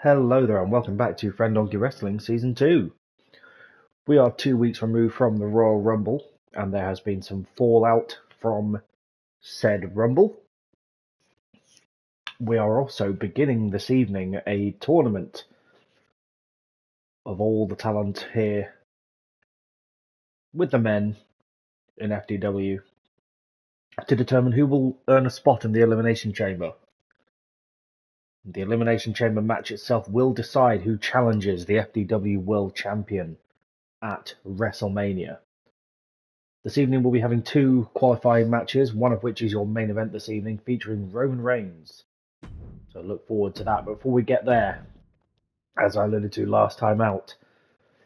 Hello there and welcome back to Friendonkey Wrestling Season 2. We are 2 weeks removed from the Royal Rumble and there has been some fallout from said Rumble. We are also beginning this evening a tournament of all the talent here with the men in FDW to determine who will earn a spot in the Elimination Chamber. The Elimination Chamber match itself will decide who challenges the FDW World Champion at WrestleMania. This evening we'll be having 2 qualifying matches, one of which is your main event this evening, featuring Roman Reigns. So look forward to that. But before we get there, as I alluded to last time out,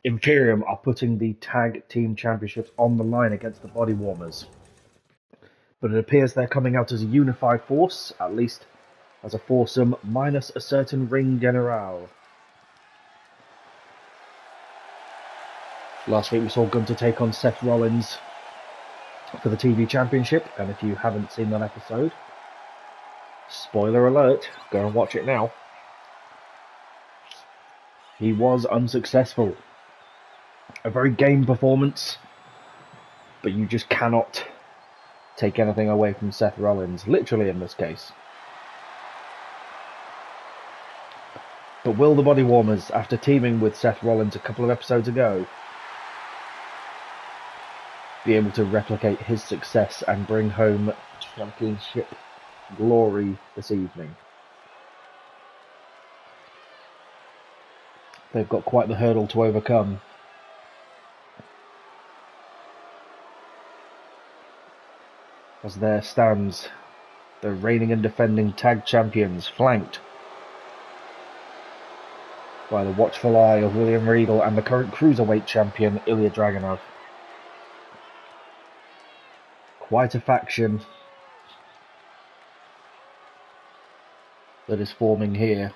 Imperium are putting the Tag Team Championships on the line against the Body Warmers. But it appears they're coming out as a unified force, at least as a foursome, minus a certain Ring General. Last week we saw Gunther take on Seth Rollins for the TV Championship, and if you haven't seen that episode, spoiler alert, go and watch it now. He was unsuccessful. A very game performance, but you just cannot take anything away from Seth Rollins, literally in this case. But will the Body Warmers, after teaming with Seth Rollins a couple of episodes ago, be able to replicate his success and bring home championship glory this evening? They've got quite the hurdle to overcome. As there stands the reigning and defending tag champions, flanked by the watchful eye of William Regal and the current cruiserweight champion Ilya Dragunov. Quite a faction that is forming here.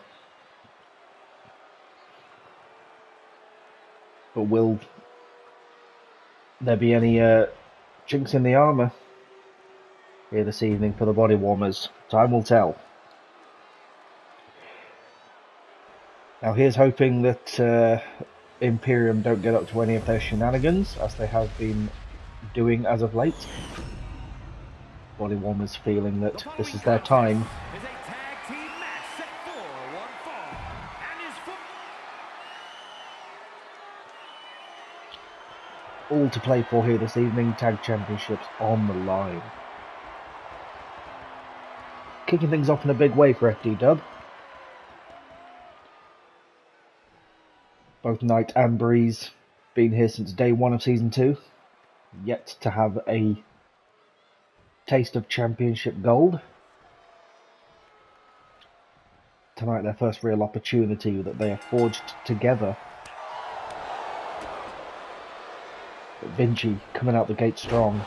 But will there be any chinks in the armour here this evening for the Body Warmers? Time will tell. Now here's hoping that Imperium don't get up to any of their shenanigans, as they have been doing as of late. Body Warmers feeling that this is their time. All to play for here this evening, Tag Championships on the line. Kicking things off in a big way for FDW. Both Knight and Breeze been here since day 1 of Season 2. Yet to have a taste of championship gold. Tonight their first real opportunity that they have forged together. But Vinci coming out the gate strong.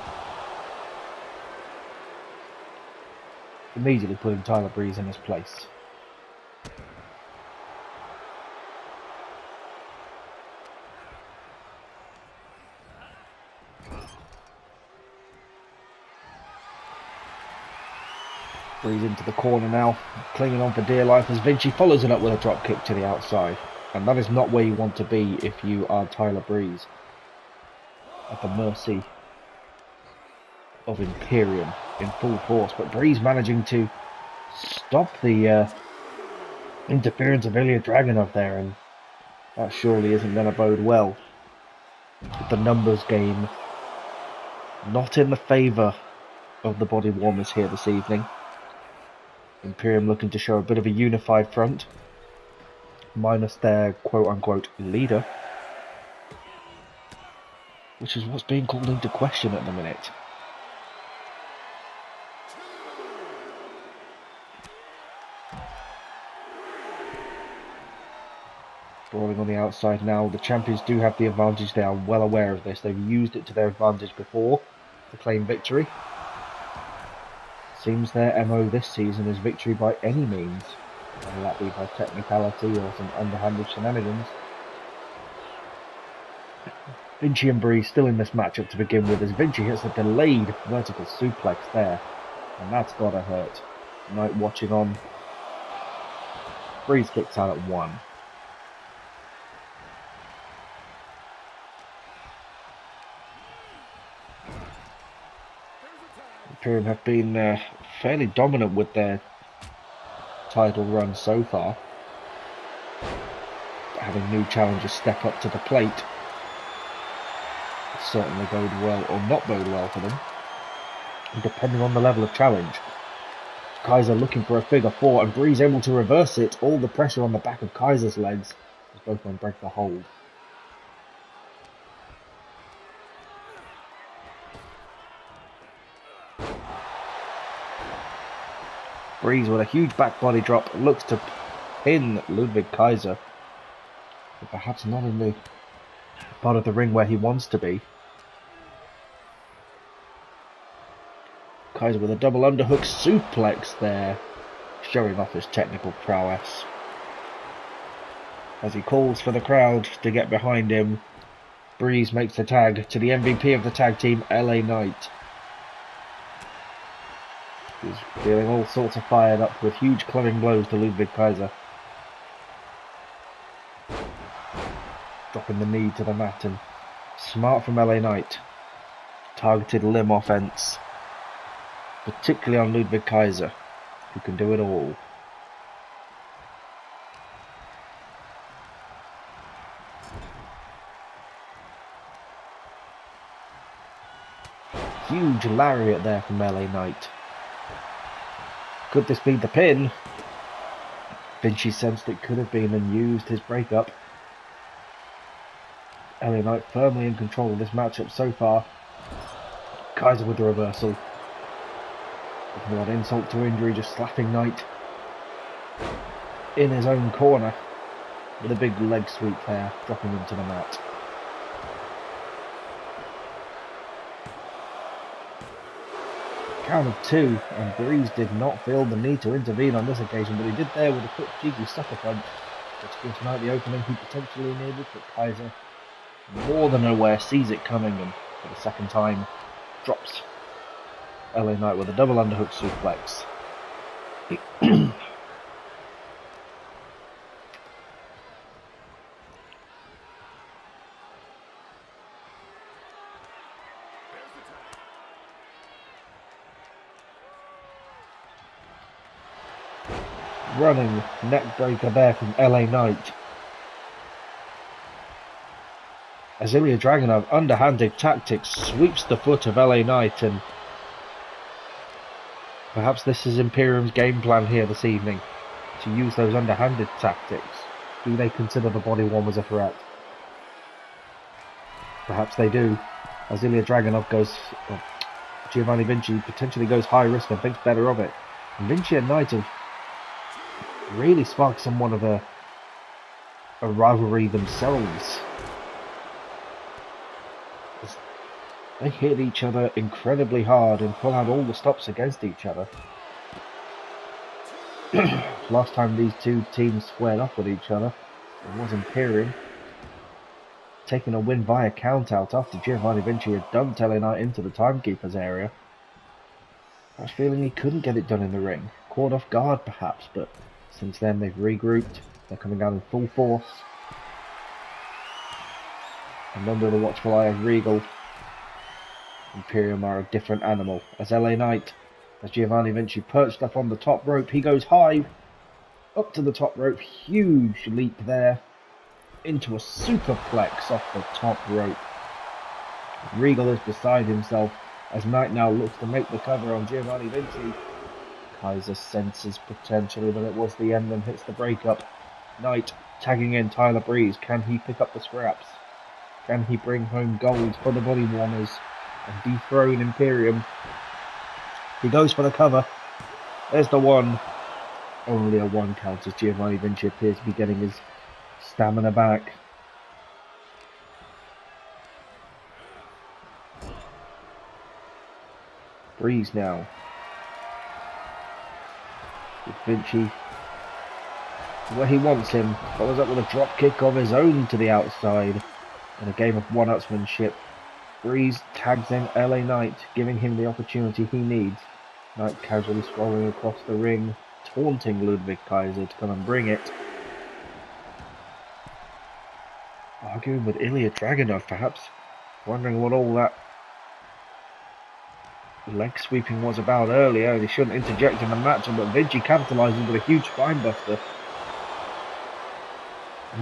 Immediately putting Tyler Breeze in his place. Breeze into the corner now, clinging on for dear life as Vinci follows it up with a drop kick to the outside. And that is not where you want to be if you are Tyler Breeze. At the mercy of Imperium in full force. But Breeze managing to stop the interference of Ilya Dragunov there, and that surely isn't going to bode well. With the numbers game not in the favour of the Body Warmers here this evening. Imperium looking to show a bit of a unified front, minus their quote-unquote leader, which is what's being called into question at the minute. Brawling on the outside now. The champions do have the advantage. They are well aware of this. They've used it to their advantage before to claim victory. Seems their MO this season is victory by any means, whether that be by technicality or some underhanded shenanigans. Vinci and Breeze still in this matchup to begin with, as Vinci hits a delayed vertical suplex there, and that's gotta hurt. Knight watching on Breeze kicks out at 1. Imperium have been fairly dominant with their title run so far. Having new challengers step up to the plate certainly bode well or not bode well for them, depending on the level of challenge. Kaiser looking for a figure 4 and Breeze able to reverse it. All the pressure on the back of Kaiser's legs as both men break the hold. Breeze with a huge back body drop looks to pin Ludwig Kaiser, but perhaps not in the part of the ring where he wants to be. Kaiser with a double underhook suplex there, showing off his technical prowess. As he calls for the crowd to get behind him, Breeze makes the tag to the MVP of the tag team, LA Knight. He's feeling all sorts of fired up with huge clubbing blows to Ludwig Kaiser. Dropping the knee to the mat, and smart from LA Knight. Targeted limb offense, particularly on Ludwig Kaiser, who can do it all. Huge lariat there from LA Knight. Could this be the pin? Vinci sensed it could have been and used his breakup. LA Knight firmly in control of this matchup so far. Kaiser with the reversal. Looking at insult to injury, just slapping Knight in his own corner with a big leg sweep there, dropping him to the mat. Count of 2, and Breeze did not feel the need to intervene on this occasion, but he did there with a quick cheeky sucker punch, which gives Knight the opening he potentially needed, but Kaiser, more than aware, sees it coming and for the second time drops LA Knight with a double underhook suplex. Running neck breaker there from LA Knight. As Ilya Dragunov, underhanded tactics, sweeps the foot of LA Knight, and perhaps this is Imperium's game plan here this evening, to use those underhanded tactics. Do they consider the body warm as a threat? Perhaps they do, as Ilya Dragunov goes, Giovanni Vinci potentially goes high risk and thinks better of it. And Vinci and Knight have really sparked somewhat of a rivalry themselves. They hit each other incredibly hard and pull out all the stops against each other. Last time these two teams squared off with each other, it was Imperium taking a win via countout after Giovanni Vinci had dumped LA Knight into the timekeeper's area. I was feeling he couldn't get it done in the ring, caught off guard perhaps, but since then they've regrouped, they're coming out in full force. And under the watchful eye of Regal, Imperium are a different animal, as LA Knight, as Giovanni Vinci perched up on the top rope, he goes high, up to the top rope, huge leap there, into a superplex off the top rope. Regal is beside himself, as Knight now looks to make the cover on Giovanni Vinci. Kaiser senses potentially that it was the end and hits the breakup. Knight tagging in Tyler Breeze, can he pick up the scraps? Can he bring home gold for the body warmers and dethrone Imperium? He goes for the cover. There's the one. Only a 1 count as Giovanni Vinci appears to be getting his stamina back. Breeze now. With Vinci where he wants him. Follows up with a drop kick of his own to the outside. In a game of one-upsmanship, Breeze tags in LA Knight, giving him the opportunity he needs. Knight casually scrolling across the ring, taunting Ludwig Kaiser to come and bring it. Arguing with Ilya Dragunov, perhaps. Wondering what all that leg sweeping was about earlier. He shouldn't interject in the match, but Vinci capitalises with a huge spinebuster.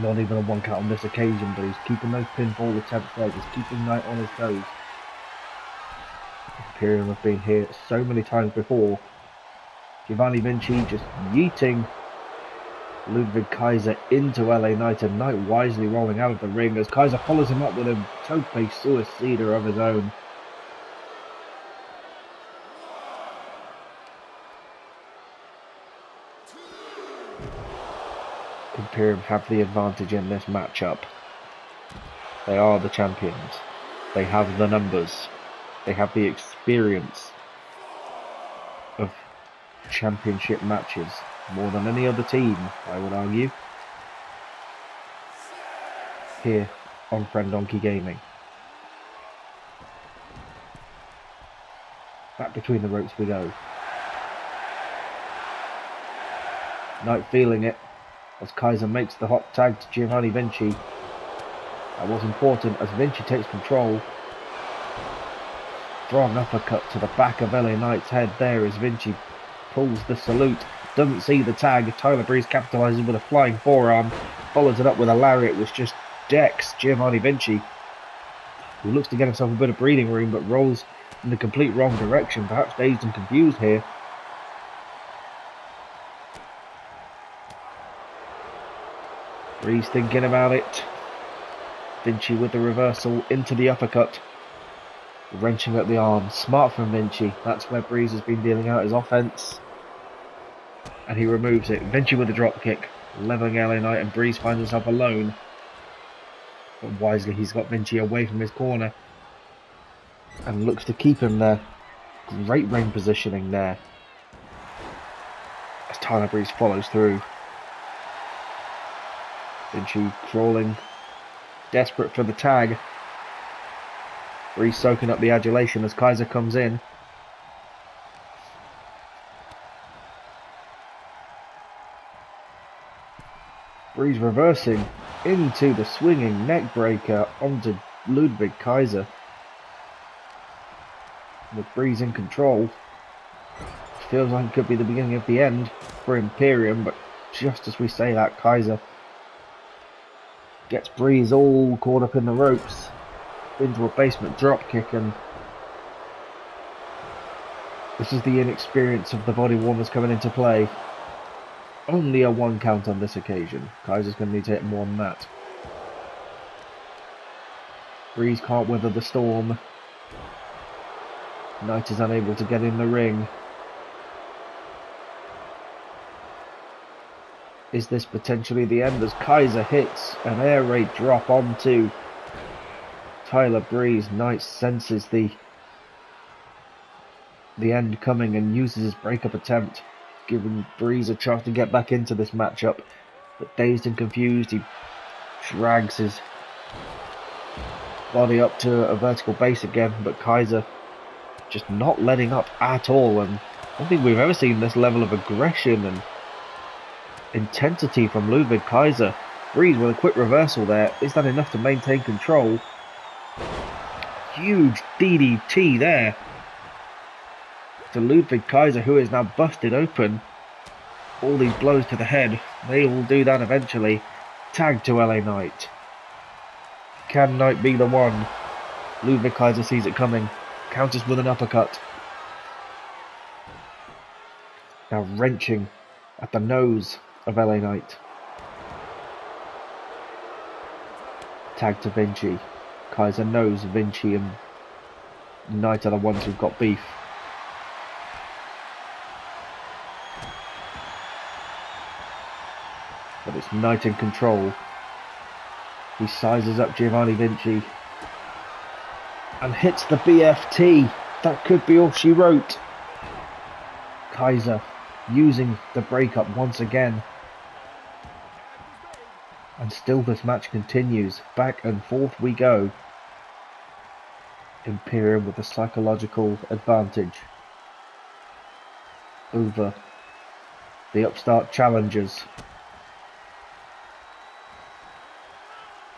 Not even a one count on this occasion, but he's keeping those pinfall attempts there. He's keeping Knight on his toes. Imperium have been here so many times before. Giovanni Vinci just yeeting Ludwig Kaiser into LA Knight, and Knight wisely rolling out of the ring as Kaiser follows him up with a tope suicida of his own. Imperium have the advantage in this matchup. They are the champions. They have the numbers. They have the experience of championship matches more than any other team, I would argue, here on Friendonkey Gaming. Back between the ropes we go. Knight feeling it as Kaiser makes the hot tag to Giovanni Vinci. That was important as Vinci takes control. Strong uppercut to the back of LA Knight's head there as Vinci pulls the salute. Doesn't see the tag. Tyler Breeze capitalises with a flying forearm. Follows it up with a lariat which just decks Giovanni Vinci, who looks to get himself a bit of breathing room but rolls in the complete wrong direction. Perhaps dazed and confused here. Breeze thinking about it. Vinci with the reversal into the uppercut. Wrenching at the arm. Smart from Vinci. That's where Breeze has been dealing out his offense. And he removes it. Vinci with a drop kick. Leveling LA Knight, and Breeze finds himself alone. But wisely he's got Vinci away from his corner. And looks to keep him there. Great ring positioning there. As Tyler Breeze follows through. Vinci crawling. Desperate for the tag. Breeze soaking up the adulation as Kaiser comes in. Breeze reversing into the swinging neck breaker onto Ludwig Kaiser. With Breeze in control. Feels like it could be the beginning of the end for Imperium, but just as we say that, Kaiser gets Breeze all caught up in the ropes into a basement drop kick, and this is the inexperience of the body warmers coming into play. Only a one count on this occasion. Kaiser's going to need to hit more than that. Breeze can't weather the storm. Knight is unable to get in the ring. Is this potentially the end as Kaiser hits an air raid drop onto Tyler Breeze? Knight senses the end coming and uses his breakup attempt, giving Breeze a chance to get back into this matchup. But dazed and confused, he drags his body up to a vertical base again, but Kaiser just not letting up at all, and I don't think we've ever seen this level of aggression and intensity from Ludwig Kaiser. Breeze with a quick reversal there. Is that enough to maintain control? Huge DDT there to Ludwig Kaiser, who is now busted open. All these blows to the head, they will do that eventually. Tag to LA Knight. Can Knight be the one? Ludwig Kaiser sees it coming. Counters with an uppercut. Now wrenching at the nose of LA Knight. Tag to Vinci. Kaiser knows Vinci and Knight are the ones who've got beef. But it's Knight in control. He sizes up Giovanni Vinci and hits the BFT. That could be all she wrote. Kaiser using the breakup once again. And still this match continues. Back and forth we go. Imperium with a psychological advantage over the upstart challengers.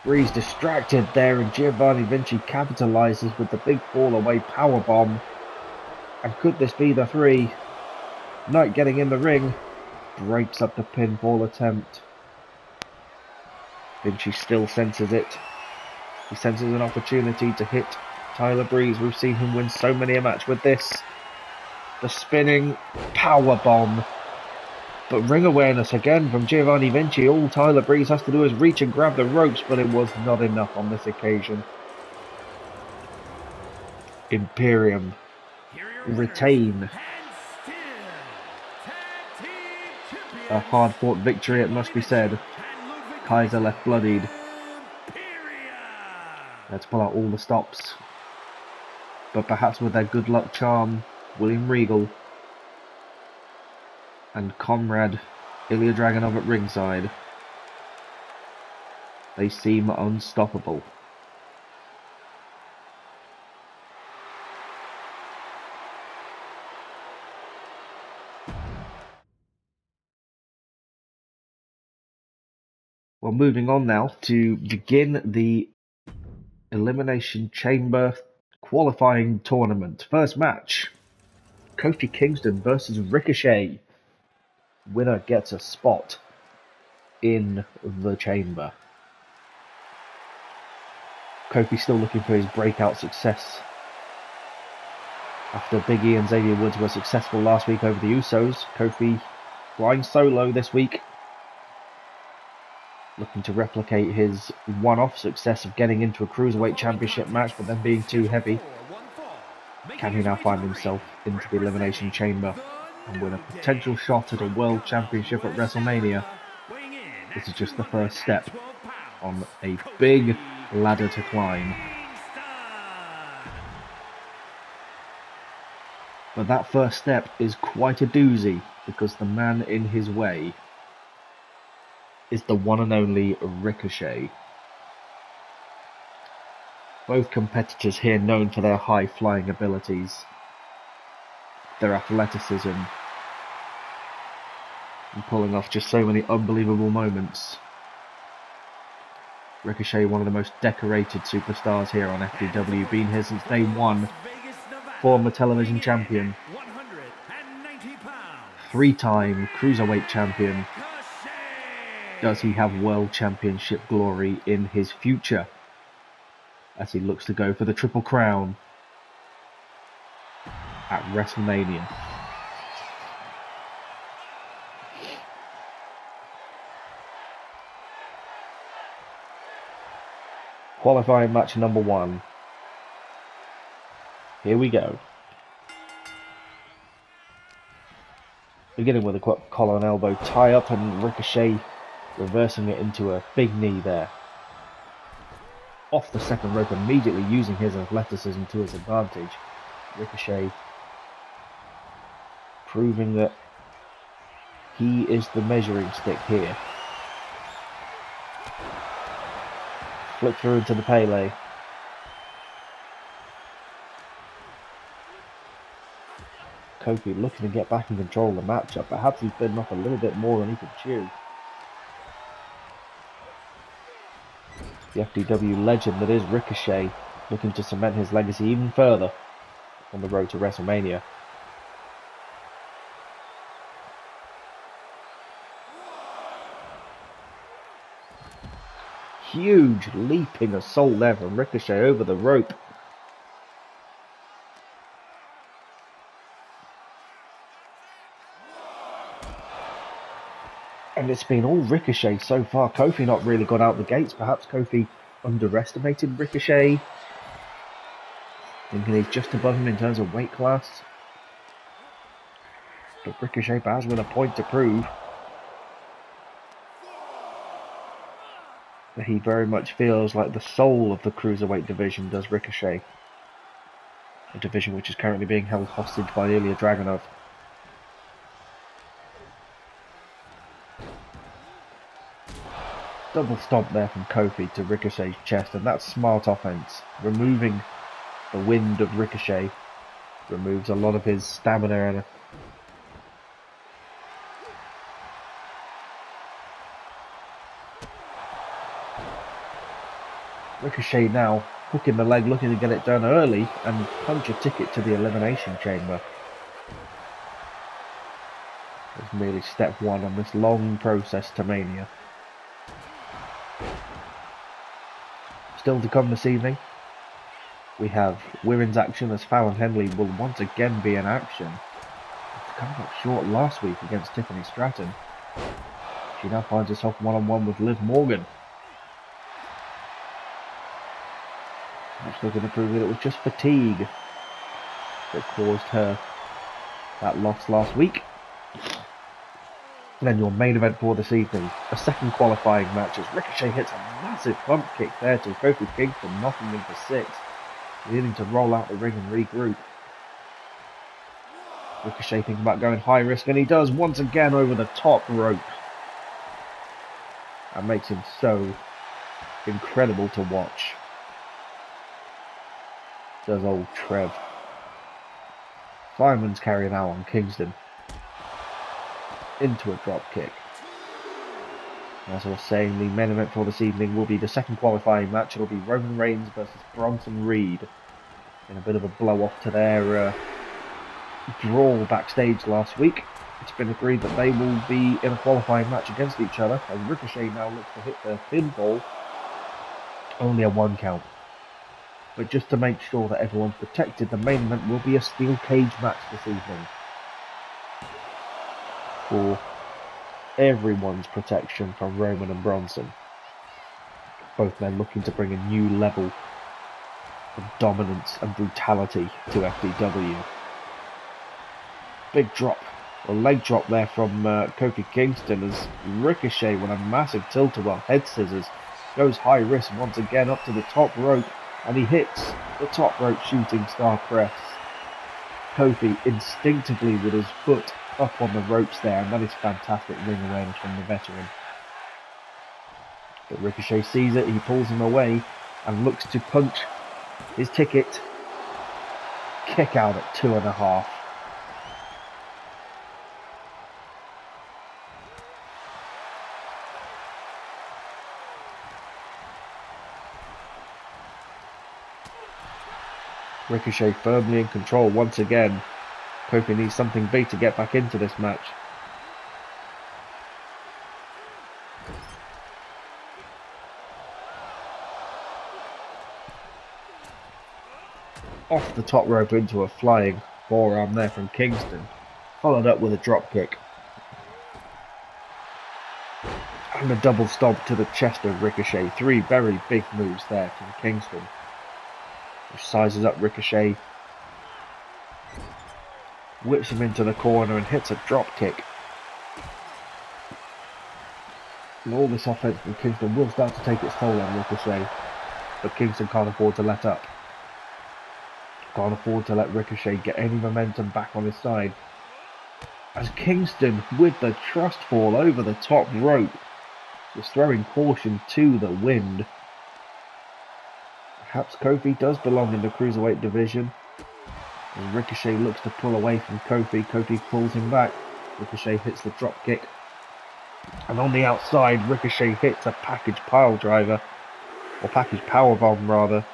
Breeze distracted there, and Giovanni Vinci capitalises with the big fall away powerbomb. And could this be the 3? Knight getting in the ring, breaks up the pinfall attempt. Vinci still senses it. He senses an opportunity to hit Tyler Breeze. We've seen him win so many a match with this. The spinning powerbomb. But ring awareness again from Giovanni Vinci. All Tyler Breeze has to do is reach and grab the ropes, but it was not enough on this occasion. Imperium retain. A hard-fought victory, it must be said. Kaiser left bloodied. Let's pull out all the stops. But perhaps with their good luck charm, William Regal and comrade Ilya Dragunov at ringside, they seem unstoppable. Well, moving on now to begin the Elimination Chamber qualifying tournament. First match, Kofi Kingston versus Ricochet. Winner gets a spot in the chamber. Kofi still looking for his breakout success. After Big E and Xavier Woods were successful last week over the Usos, Kofi flying solo this week, looking to replicate his one-off success of getting into a Cruiserweight Championship match but then being too heavy. Can he now find himself into the Elimination Chamber and win a potential shot at a World Championship at WrestleMania? This is just the first step on a big ladder to climb. But that first step is quite a doozy, because the man in his way is the one and only Ricochet. Both competitors here known for their high flying abilities, their athleticism, and pulling off just so many unbelievable moments. Ricochet, one of the most decorated superstars here on FDW, been here since day one, former television champion, 3-time Cruiserweight champion. Does he have World Championship glory in his future as he looks to go for the Triple Crown at WrestleMania? Qualifying match number 1. Here we go. Beginning with a collar and elbow tie-up, and Ricochet reversing it into a big knee there. Off the second rope, immediately using his athleticism to his advantage. Ricochet proving that he is the measuring stick here. Flip through into the Pele. Kofi looking to get back in control of the matchup. Perhaps he's bitten off a little bit more than he could chew. The FDW legend that is Ricochet looking to cement his legacy even further on the road to WrestleMania. Huge leaping assault there from Ricochet over the rope. And it's been all Ricochet so far. Kofi not really got out the gates. Perhaps Kofi underestimated Ricochet, thinking he's just above him in terms of weight class. But Ricochet has with a point to prove that he very much feels like the soul of the Cruiserweight division does Ricochet. A division which is currently being held hostage by Ilya Dragunov. Double stomp there from Kofi to Ricochet's chest, and that's smart offense. Removing the wind of Ricochet removes a lot of his stamina Ricochet now hooking the leg, looking to get it done early and punch a ticket to the Elimination Chamber. It's merely step one on this long process to Mania. Still to come this evening, we have women's action as Fallon Henley will once again be in action. After coming up short last week against Tiffany Stratton, she now finds herself one-on-one with Liv Morgan. Much looking to prove that it was just fatigue that caused her that loss last week. And then your main event for this evening, a second qualifying match as Ricochet hits a massive bump kick there to Kofi Kingston, knocking him for 6, needing to roll out the ring and regroup. Ricochet thinking about going high risk, and he does once again over the top rope. That makes him so incredible to watch. Does old Trev. Fireman's carry now on Kingston. Into a drop kick. As I was saying, the main event for this evening will be the second qualifying match. It'll be Roman Reigns versus Bronson Reed in a bit of a blow off to their brawl backstage last week. It's been agreed that they will be in a qualifying match against each other, and Ricochet now looks to hit the pinfall. Only a 1 count. But just to make sure that everyone's protected, the main event will be a steel cage match this evening. For everyone's protection from Roman and Bronson. Both men looking to bring a new level of dominance and brutality to FDW. Big drop, a leg drop there from Kofi Kingston as Ricochet with a massive tilt-a-whirl head scissors goes high risk once again up to the top rope, and he hits the top rope shooting star press. Kofi instinctively with his foot up on the ropes there, and that is fantastic ring awareness from the veteran. But Ricochet sees it, he pulls him away and looks to punch his ticket. Kick out at 2.5. Ricochet firmly in control once again. Kofi needs something big to get back into this match. Off the top rope into a flying forearm there from Kingston, followed up with a drop kick. And a double stomp to the chest of Ricochet. 3 very big moves there from Kingston. Which sizes up Ricochet, whips him into the corner and hits a drop kick. And all this offense from Kingston will start to take its toll on Ricochet, but Kingston can't afford to let up. Can't afford to let Ricochet get any momentum back on his side. As Kingston with the trust fall over the top rope, just throwing caution to the wind. Perhaps Kofi does belong in the Cruiserweight division. As Ricochet looks to pull away from Kofi, Kofi pulls him back. Ricochet hits the drop kick. And on the outside, Ricochet hits a package pile driver. Or package powerbomb rather.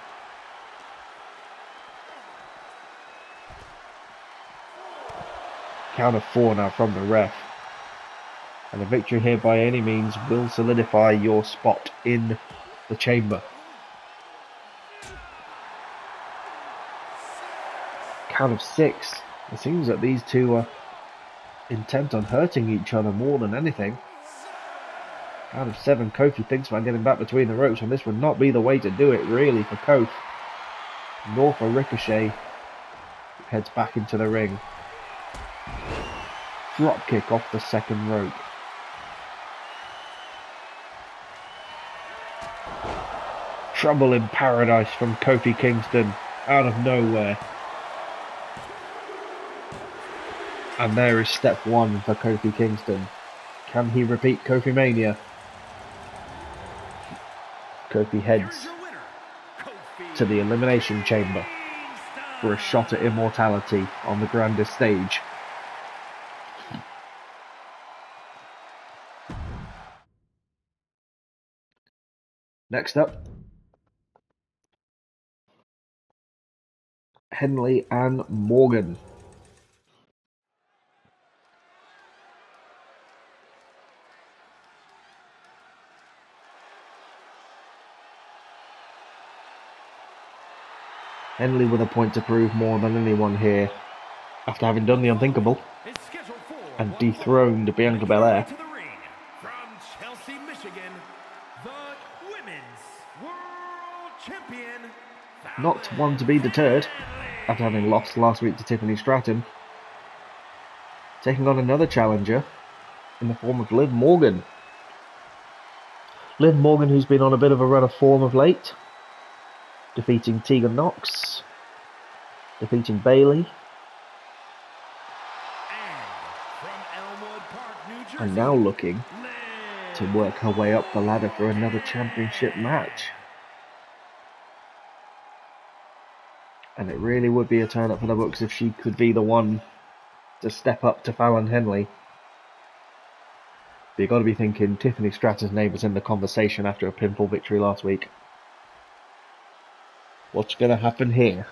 Count of 4 now from the ref. And a victory here by any means will solidify your spot in the chamber. Count of 6. It seems that these two are intent on hurting each other more than anything. Count of 7. Kofi thinks about getting back between the ropes, and this would not be the way to do it really for Kofi. Nor for Ricochet. Heads back into the ring. Drop kick off the second rope. Trouble in paradise from Kofi Kingston out of nowhere. And there is step 1 for Kofi Kingston. Can he repeat Kofi Mania? Kofi heads to the Elimination Chamber for a shot at immortality on the grandest stage. Next up, Henley and Morgan. Henley with a point to prove more than anyone here, after having done the unthinkable and dethroned Bianca Belair. From Chelsea, Michigan, the Women's World Champion. Not one to be deterred, after having lost last week to Tiffany Stratton, taking on another challenger in the form of Liv Morgan. Liv Morgan, who's been on a bit of a run of form of late, defeating Tegan Knox, defeating Bayley, and now looking to work her way up the ladder for another championship match. And it really would be a turn up for the books if she could be the one to step up to Fallon Henley. But you've got to be thinking Tiffany Stratton's name was in the conversation after a pinfall victory last week. What's going to happen here?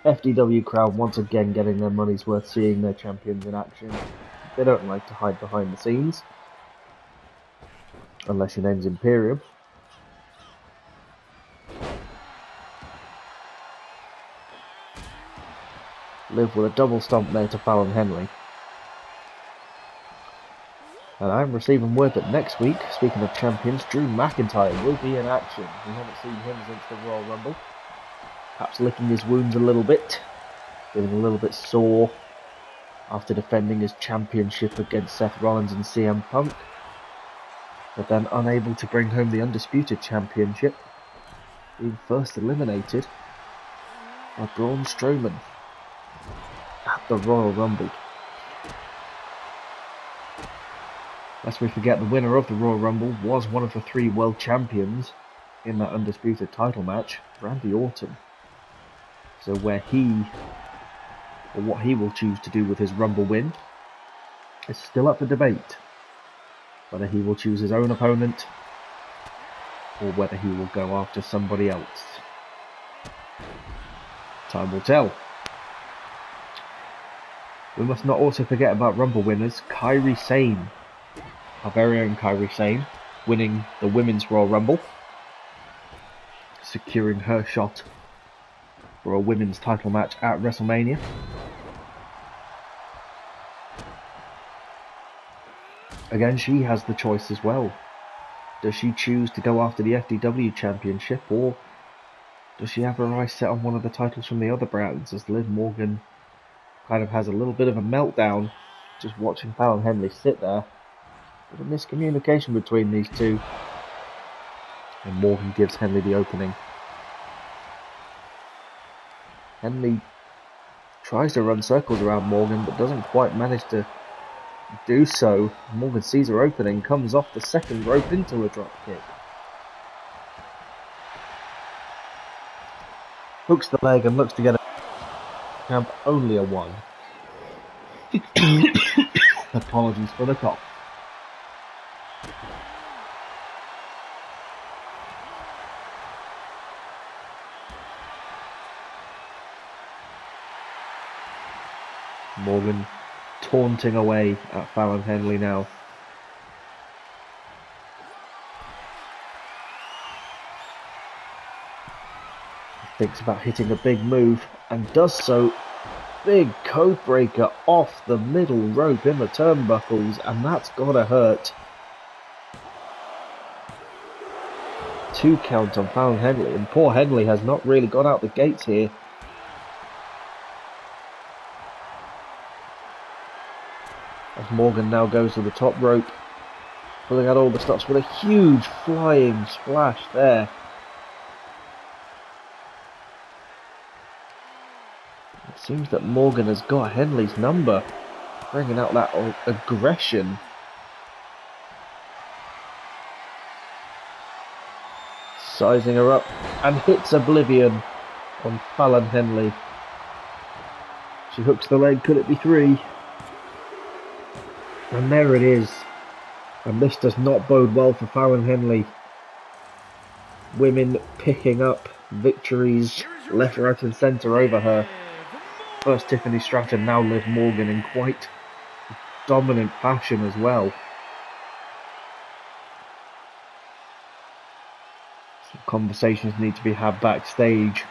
FDW crowd once again getting their money's worth seeing their champions in action. They don't like to hide behind the scenes. Unless your name's Imperium. Liv with a double stomp there to Fallon Henley. And I'm receiving word that next week, speaking of champions, Drew McIntyre will be in action. We haven't seen him since the Royal Rumble. Perhaps licking his wounds a little bit. Feeling a little bit sore after defending his championship against Seth Rollins and CM Punk. But then unable to bring home the Undisputed Championship. Being first eliminated by Braun Strowman at the Royal Rumble. Lest we forget, the winner of the Royal Rumble was one of the 3 world champions in that Undisputed title match, Randy Orton. So what he will choose to do with his Rumble win is still up for debate. Whether he will choose his own opponent or whether he will go after somebody else. Time will tell. We must not also forget about Rumble winners Kairi Sane. Our very own Kairi Sane, winning the Women's Royal Rumble, securing her shot for a women's title match at WrestleMania. Again, she has the choice as well. Does she choose to go after the FDW Championship, or does she have her eyes set on one of the titles from the other brands, as Liv Morgan kind of has a little bit of a meltdown just watching Fallon Henley sit there. Bit of miscommunication between these two, and Morgan gives Henley the opening. Henley tries to run circles around Morgan but doesn't quite manage to do so. Morgan sees her opening, comes off the second rope into a drop kick. Hooks the leg and looks to get a count, only a 1. Apologies for the cough. Morgan taunting away at Fallon Henley now. He thinks about hitting a big move and does so. Big code breaker off the middle rope in the turnbuckles, and that's gotta hurt. 2 count on Fallon Henley, and poor Henley has not really got out the gates here. As Morgan now goes to the top rope, pulling out all the stops with a huge flying splash there. It seems that Morgan has got Henley's number, bringing out that aggression. Sizing her up and hits Oblivion on Fallon Henley. She hooks the leg, could it be 3? And there it is. And this does not bode well for Fallon Henley. women picking up victories left, right and centre over her. First Tiffany Stratton, now Liv Morgan in quite dominant fashion as well. Some conversations need to be had backstage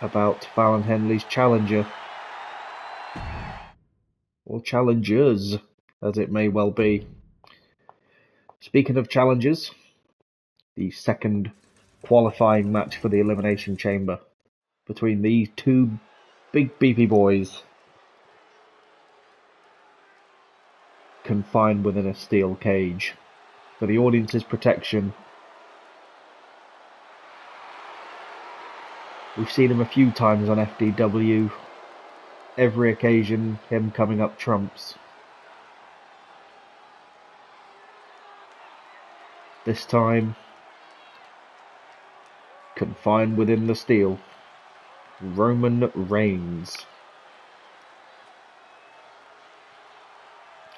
about Fallon Henley's challenger. Or challengers, as it may well be. Speaking of challengers, the second qualifying match for the Elimination Chamber between these two big beefy boys confined within a steel cage. For the audience's protection, we've seen him a few times on FDW. Every occasion, him coming up trumps. This time, confined within the steel, Roman Reigns.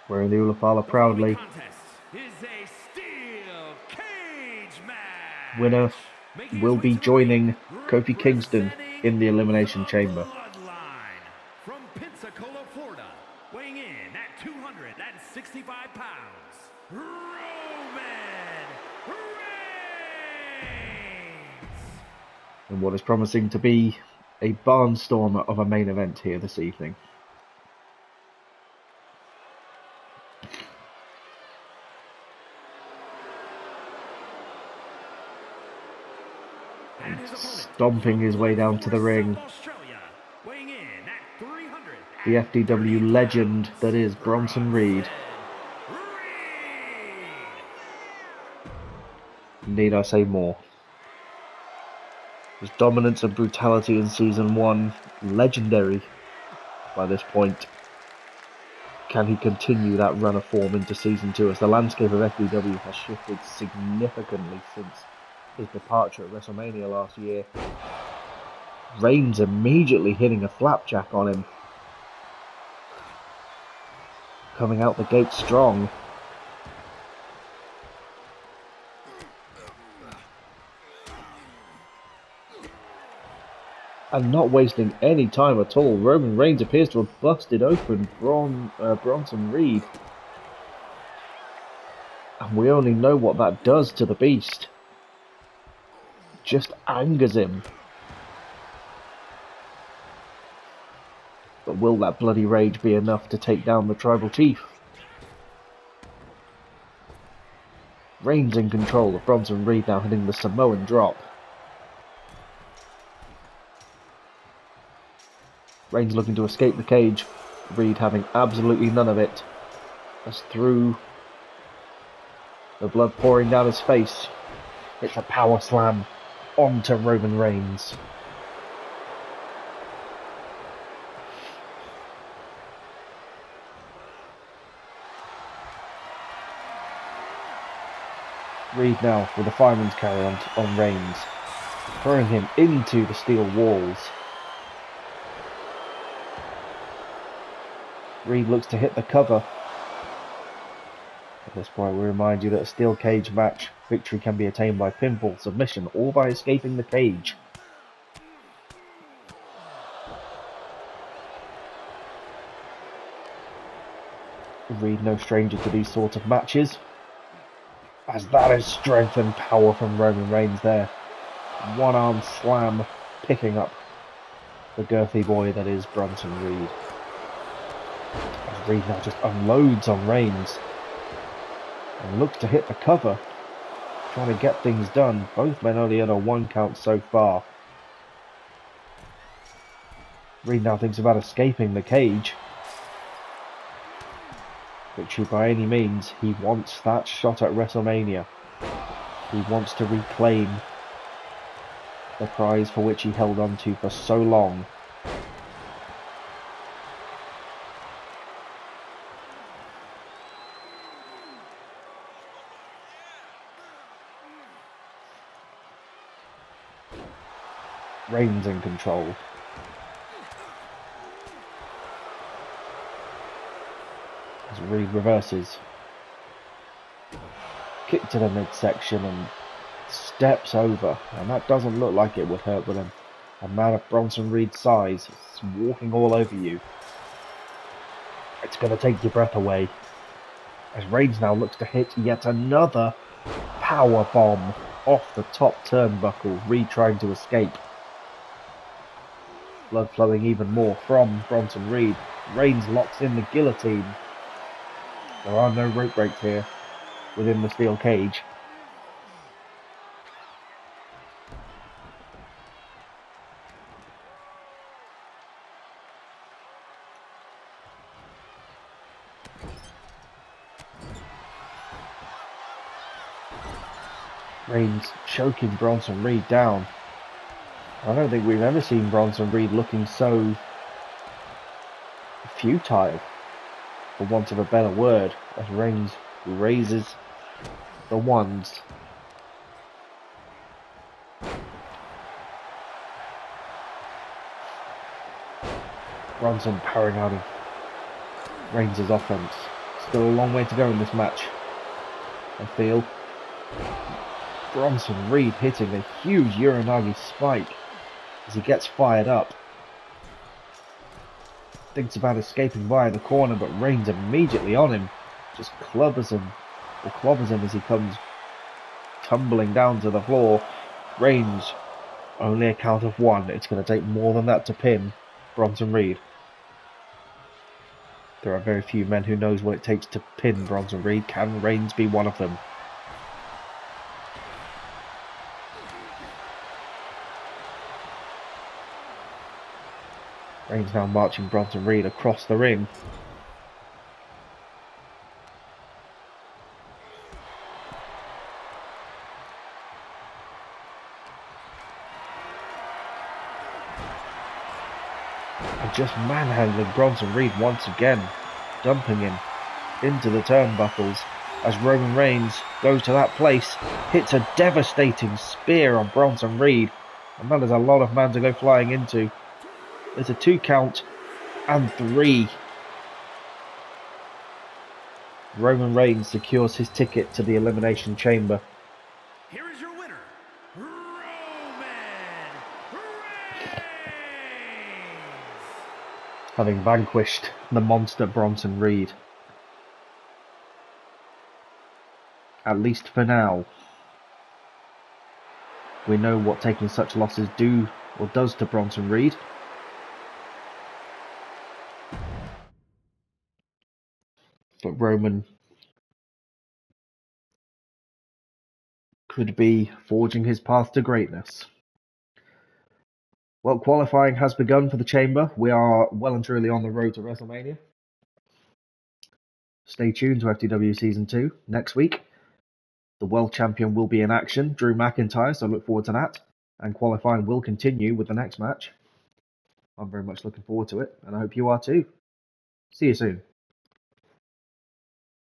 Wearing the Ulafala proudly. Winner will be joining Kofi Kingston in the Elimination Chamber. From Pensacola, Florida, weighing in at 265 pounds, Roman Reigns. And what is promising to be a barnstormer of a main event here this evening. Stomping his way down to the ring, the FDW legend that is Bronson Reed. Need I say more? His dominance and brutality in Season 1, legendary by this point. Can he continue that run of form into Season 2 as the landscape of FDW has shifted significantly since his departure at WrestleMania last year? Reigns immediately hitting a flapjack on him. Coming out the gate strong. And not wasting any time at all, Roman Reigns appears to have busted open Bronson Reed. And we only know what that does to the beast. Just angers him. But will that bloody rage be enough to take down the tribal chief? Reigns in control of Bronson Reed now hitting the Samoan drop. Reigns looking to escape the cage. Reed having absolutely none of it. As through the blood pouring down his face, it's a power slam onto Roman Reigns. Reed now with a fireman's carry on Reigns, throwing him into the steel walls. Reed looks to hit the cover. At this point, we remind you that a steel cage match victory can be attained by pinfall, submission, or by escaping the cage. Reed no stranger to these sort of matches, as that is strength and power from Roman Reigns there. One arm slam picking up the girthy boy that is Bronson Reed. As Reed now just unloads on Reigns and looks to hit the cover, trying to get things done. Both men only at a 1 count so far. Reed now thinks about escaping the cage. Victory by any means. He wants that shot at WrestleMania. He wants to reclaim the prize for which he held on to for so long. Reigns in control. As Reed reverses. Kick to the midsection and steps over, and that doesn't look like it would hurt with him. A man of Bronson Reed's size is walking all over you. It's going to take your breath away, as Reigns now looks to hit yet another power bomb off the top turnbuckle, Reed trying to escape. Blood flowing even more from Bronson Reed. Reigns locks in the guillotine. There are no rope breaks here within the steel cage. Reigns choking Bronson Reed down. I don't think we've ever seen Bronson Reed looking so futile, for want of a better word, as Reigns raises the wands. Bronson powering out of Reigns' offense. Still a long way to go in this match, I feel. Bronson Reed hitting a huge Uranagi spike as he gets fired up. Thinks about escaping via the corner, but Reigns immediately on him. Just clobbers him as he comes tumbling down to the floor. Reigns, only a count of one. It's going to take more than that to pin Bronson Reed. There are very few men who knows what it takes to pin Bronson Reed. Can Reigns be one of them? Reigns now marching Bronson Reed across the ring. And just manhandling Bronson Reed once again, dumping him into the turnbuckles as Roman Reigns goes to that place, hits a devastating spear on Bronson Reed, and that is a lot of man to go flying into. There's a 2 count and 3. Roman Reigns secures his ticket to the Elimination Chamber. Here is your winner, Roman Reigns! Having vanquished the monster Bronson Reed. At least for now. We know what taking such losses do or does to Bronson Reed. But Roman could be forging his path to greatness. Well, qualifying has begun for the Chamber. We are well and truly on the road to WrestleMania. Stay tuned to FDW Season 2 next week. The World Champion will be in action, Drew McIntyre, so look forward to that. And qualifying will continue with the next match. I'm very much looking forward to it, and I hope you are too. See you soon.